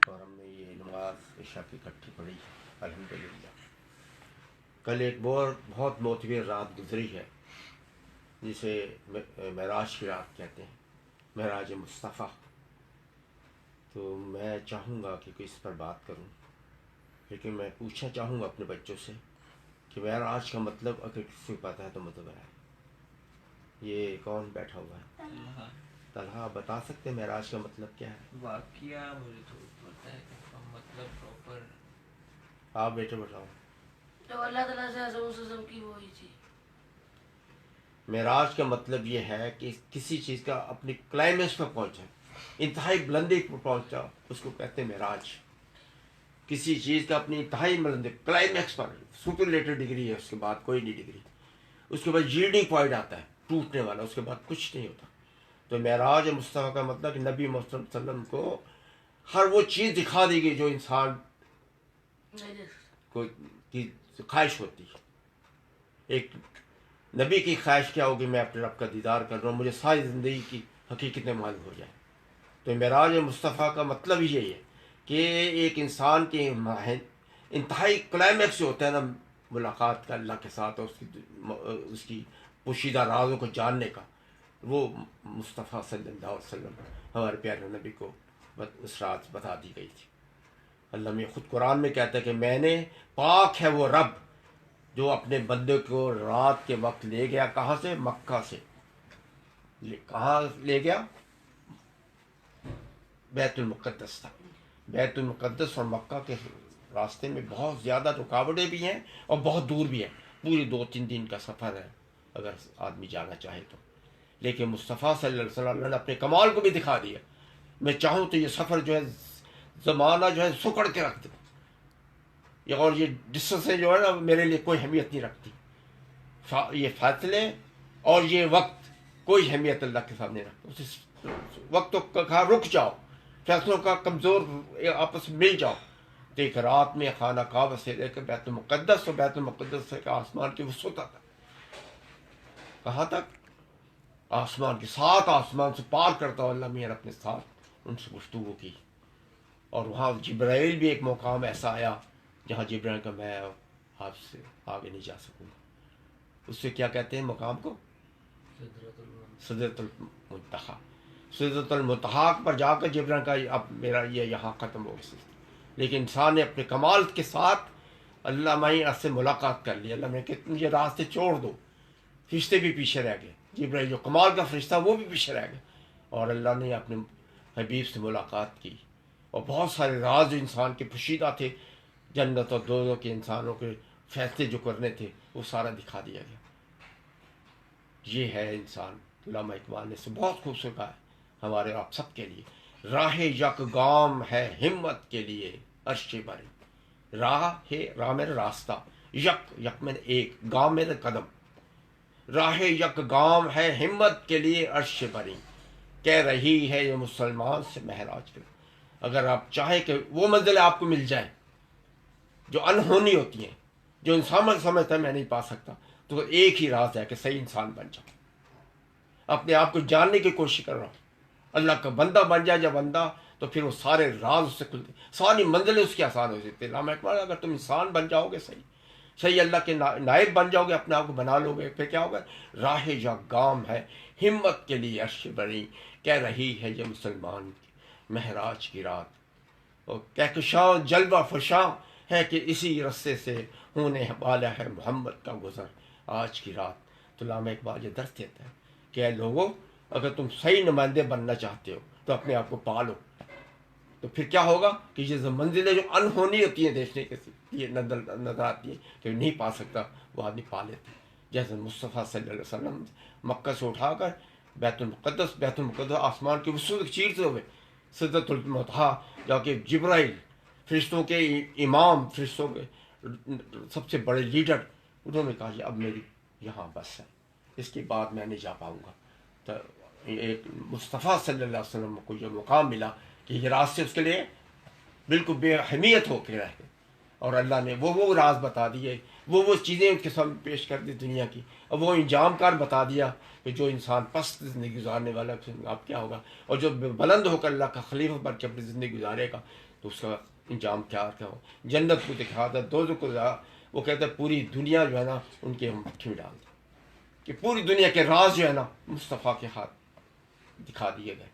اور ہم نے یہ نماز عشاء کی اکٹھی پڑھی الحمدللہ۔ کل ایک بہت معتبر رات گزری ہے جسے معراج کی رات کہتے ہیں، معراج مصطفیٰ۔ تو میں چاہوں گا کہ اس پر بات کروں، لیکن میں پوچھنا چاہوں گا اپنے بچوں سے کہ معراج کا مطلب اگر کسی کو پتہ ہے تو مطلب ہے۔ یہ کون بیٹھا ہوا ہے؟ طلحہ بتا سکتے ہیں معراج کا مطلب کیا ہے؟ واقعہ مجھے تو پتہ ہے کہ مطلب پراپر آپ بیٹے بتاؤ۔ تو اللہ تعالیٰ سے حسب کی وہی تھی۔ معراج کا مطلب یہ ہے کہ کسی چیز کا اپنی کلائمیکس پر پہنچا، انتہائی بلندی پر پہنچا، اس کو کہتے ہیں معراج۔ کسی چیز کا اپنی انتہائی بلندی کلائمیکس پر، سپرلیٹر ڈگری ہے، اس کے بعد کوئی نہیں ڈگری، اس کے بعد یلڈنگ پوائنٹ آتا ہے ٹوٹنے والا، اس کے بعد کچھ نہیں ہوتا۔ تو معراج مصطفیٰ کا مطلب کہ نبی محمد صلی اللہ علیہ وسلم کو ہر وہ چیز دکھا دی گئی جو انسان کو کی خواہش ہوتی ہے۔ ایک نبی کی خواہش کیا ہوگی؟ میں اپنے رب کا دیدار کر رہا ہوں، مجھے ساری زندگی کی حقیقتیں معلوم ہو جائیں۔ تو معراج مصطفیٰ کا مطلب ہی یہی ہے کہ ایک انسان کے انتہائی کلائمیکس جو ہوتا ہے نا ملاقات کا اللہ کے ساتھ، اور اس کی پوشیدہ رازوں کو جاننے کا، وہ مصطفیٰ صلی اللہ علیہ وسلم ہمارے پیارے نبی کو اس رات بتا دی گئی تھی۔ اللہ میں خود قرآن میں کہتا ہے کہ میں نے، پاک ہے وہ رب جو اپنے بندے کو رات کے وقت لے گیا، کہاں سے؟ مکہ سے۔ کہاں لے گیا؟ بیت المقدس تک۔ بیت المقدس اور مکہ کے راستے میں بہت زیادہ رکاوٹیں بھی ہیں اور بہت دور بھی ہیں، پوری 2-3 دن کا سفر ہے اگر آدمی جانا چاہے تو۔ لیکن مصطفیٰ صلی اللہ علیہ وسلم نے اپنے کمال کو بھی دکھا دیا۔ میں چاہوں تو یہ سفر جو ہے زمانہ جو ہے سکڑ کے رکھ دے، اور یہ ڈسٹنس جو ہے نا میرے لیے کوئی اہمیت نہیں رکھتی۔ یہ فاصلے اور یہ وقت کوئی اہمیت اللہ کے سامنے رکھتا۔ اس وقت تو کہا رک جاؤ، فیصلوں کا کمزور آپس میں مل جاؤ۔ تو ایک رات میں خانہ کعبہ سے لے کر بیت المقدس، اور بیت المقدس سے آسمان کی وسعت تک۔ کہاں تک؟ آسمان کے ساتھ، آسمان سے پار کرتا ہوں اللہ میاں اپنے ساتھ ان سے گفتگو کی۔ اور وہاں جبرائیل بھی ایک مقام ایسا آیا جہاں جبرائیل کا میں آپ سے آگے نہیں جا سکوں گا۔ اس سے کیا کہتے ہیں مقام کو؟ سدرۃ المنتہا۔ سدرۃ المنتہا پر جا کر جبرائیل کا اب میرا یہ یہاں ختم ہو گیا۔ لیکن انسان نے اپنے کمال کے ساتھ اللہ میں سے ملاقات کر لی۔ اللہ میں کہ مجھے راستے چھوڑ دو، فرشتے بھی پیچھے رہ گئے، جبرائیل جو کمال کا فرشتہ وہ بھی پیچھے رہ گئے، اور اللہ نے اپنے حبیب سے ملاقات کی، اور بہت سارے راز جو انسان کے پوشیدہ تھے، جنت اور دوزخ کے انسانوں کے فیصلے جو کرنے تھے، وہ سارا دکھا دیا گیا۔ یہ ہے انسان۔ علامہ اقبال نے اسے بہت خوبصورت کہا ہے ہمارے آپ سب کے لیے، راہ یک گام ہے ہمت کے لیے عرش بری۔ راہ میرا راستہ، یک میں ایک، گام میرا قدم، راہ یک گام ہے ہمت کے لیے عرش بری، کہہ رہی ہے یہ مسلمان سے معراج پہ۔ اگر آپ چاہیں کہ وہ منزلیں آپ کو مل جائیں جو انہونی ہوتی ہیں، جو انسان سمجھتا ہے میں نہیں پا سکتا، تو ایک ہی راز ہے کہ صحیح انسان بن جاؤ، اپنے آپ کو جاننے کی کوشش کر رہا ہوں۔ اللہ کا بندہ بن جائے جب بندہ، تو پھر وہ سارے راز اس سے کھلتے، ساری منزلیں اس کی آسان ہو سکتی ہیں۔ علامہ اقبال اگر تم انسان بن جاؤ گے، صحیح اللہ کے نائب بن جاؤ گے، اپنے آپ کو بنا لو گے، پھر کیا ہوگا؟ راہ یا گام ہے ہمت کے لیے عرش بری، کہہ رہی ہے یہ مسلمان کی معراج کی رات، اور کہکشاں جلوہ فشاں ہے کہ اسی رستے سے ہونے والا ہے محمد کا گزر آج کی رات۔ تو علامہ اقبال یہ درس دیتا ہے کہ اے لوگوں، اگر تم صحیح نمائندے بننا چاہتے ہو تو اپنے آپ کو پالو، تو پھر کیا ہوگا کہ یہ منزلیں جو انہونی ہوتی ہیں دیکھنے کے لیے نظر آتی ہیں کہ نہیں پا سکتا، وہ آدمی پا لیتے ہیں۔ جیسے مصطفیٰ صلی اللہ علیہ وسلم مکہ سے اٹھا کر بیت المقدس آسمان کی وسعت چیرتے ہوئے سدرۃ المنتہا جا کے جبرائیل، فرشتوں کے امام، فرشتوں کے سب سے بڑے لیڈر، انہوں نے کہا کہ اب میری یہاں بس ہے، اس کے بعد میں نہیں جا پاؤں گا۔ تو ایک مصطفیٰ صلی اللہ علیہ وسلم کو یہ مقام ملا کہ یہ راستے اس کے لیے بالکل بے اہمیت ہو کے رہے، اور اللہ نے وہ راز بتا دیے وہ چیزیں ان کے سامنے پیش کر دی دنیا کی، اور وہ انجام کار بتا دیا کہ جو انسان پست زندگی گزارنے والا آپ کیا ہوگا، اور جو بلند ہو کر اللہ کا خلیفہ بن کے اپنی زندگی گزارے گا تو اس کا انجام کیا ہو، جنت کو دکھا دیا، دوزخ کو دکھا، وہ کہتا ہے پوری دنیا جو ہے نا ان کے مٹھی میں ڈال دی، کہ پوری دنیا کے راز جو ہے نا مصطفیٰ کے ہاتھ دکھا دیے گئے۔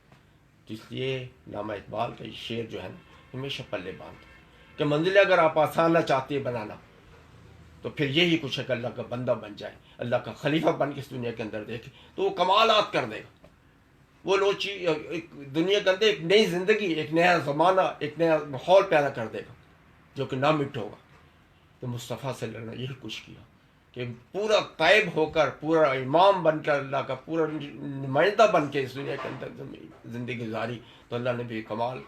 تو اس لیے علامہ اقبال کا یہ شعر جو ہے نا ہمیشہ پلے باندھ کہ منزل اگر آپ آسان نہ چاہتے بنانا تو پھر یہی کچھ ہے کہ اللہ کا بندہ بن جائے، اللہ کا خلیفہ بن کے اس دنیا کے اندر دیکھے تو وہ کمالات کر دے گا۔ وہ لو چیز دنیا کے اندر ایک نئی زندگی، ایک نیا زمانہ، ایک نیا ماحول پیدا کر دے گا جو کہ نہ مٹ ہوگا۔ تو مصطفیٰ صلی اللہ علیہ وسلم نے یہی کچھ کیا کہ پورا طیب ہو کر، پورا امام بن کر، اللہ کا پورا نمائندہ بن کے اس دنیا کے اندر زندگی گزاری، تو اللہ نے بھی کمال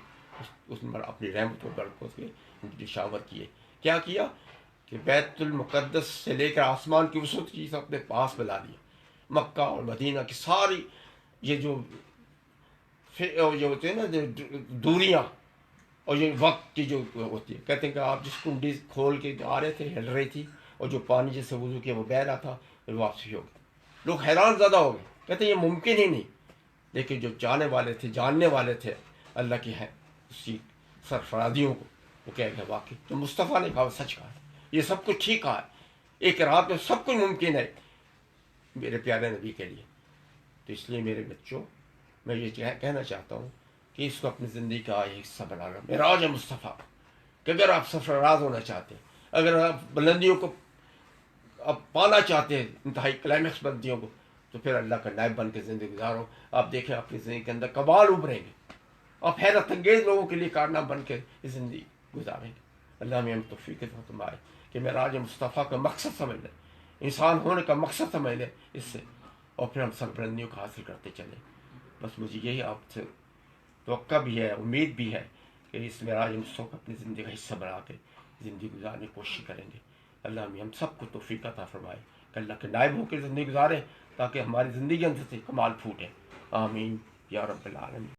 اس میں اپنی رحمت کو برکت کے نشاور کیے۔ کیا کیا کہ بیت المقدس سے لے کر آسمان کی وسعت چیز اپنے پاس بلا لیا، مکہ اور مدینہ کی ساری یہ جو ہوتے ہیں نا دوریاں اور یہ وقت کی جو ہوتی ہے، کہتے ہیں کہ آپ جس کنڈی کھول کے آ رہے تھے ہل رہی تھی، اور جو پانی جس سے وضو کیا وہ بہہ رہا تھا، پھر واپسی ہو گئی۔ لوگ حیران زدہ ہو گئے، کہتے ہیں یہ ممکن ہی نہیں، لیکن جو جانے والے تھے، جاننے والے تھے اللہ کی ہے اس کی سرفرازیوں کو، وہ کہہ گئے واقعی جو مصطفیٰ نے کہا وہ سچ کہا ہے، یہ سب کچھ ٹھیک کہا ہے، ایک رات میں سب کچھ ممکن ہے میرے پیارے نبی کے لیے۔ تو اس لیے میرے بچوں میں یہ کہنا چاہتا ہوں کہ اس کو اپنی زندگی کا ایک حصہ بنا لو، معراج مصطفیٰ، کہ اگر آپ سرفراز ہونا چاہتے ہیں، اگر آپ بلندیوں کو آپ پانا چاہتے ہیں، انتہائی کلائمیکس بلندیوں کو، تو پھر اللہ کا نائب بن کے زندگی گزارو۔ آپ دیکھیں اپنی زندگی کے اندر کمال ابھریں گے، آپ حیرت انگیز لوگوں کے لیے کارنامہ بن کے زندگی گزاریں گے۔ اللہ میں ہم توفیق فرمائے کہ معراج مصطفیٰ کا مقصد سمجھ لیں، انسان ہونے کا مقصد سمجھ لیں اس سے، اور پھر ہم سربلندیوں کو حاصل کرتے چلیں۔ بس مجھے یہی آپ سے توقع بھی ہے، امید بھی ہے کہ اس معراج مصطفیٰ کو اپنی زندگی کا حصہ بنا کے زندگی گزارنے کی کوشش کریں گے۔ اللہ ہم سب کو توفیق عطا فرمائے کہ اللہ کے نائب ہو کے زندگی گزاریں تاکہ ہماری زندگی اندر سے کمال پھوٹے۔ آمین یا رب العالمین۔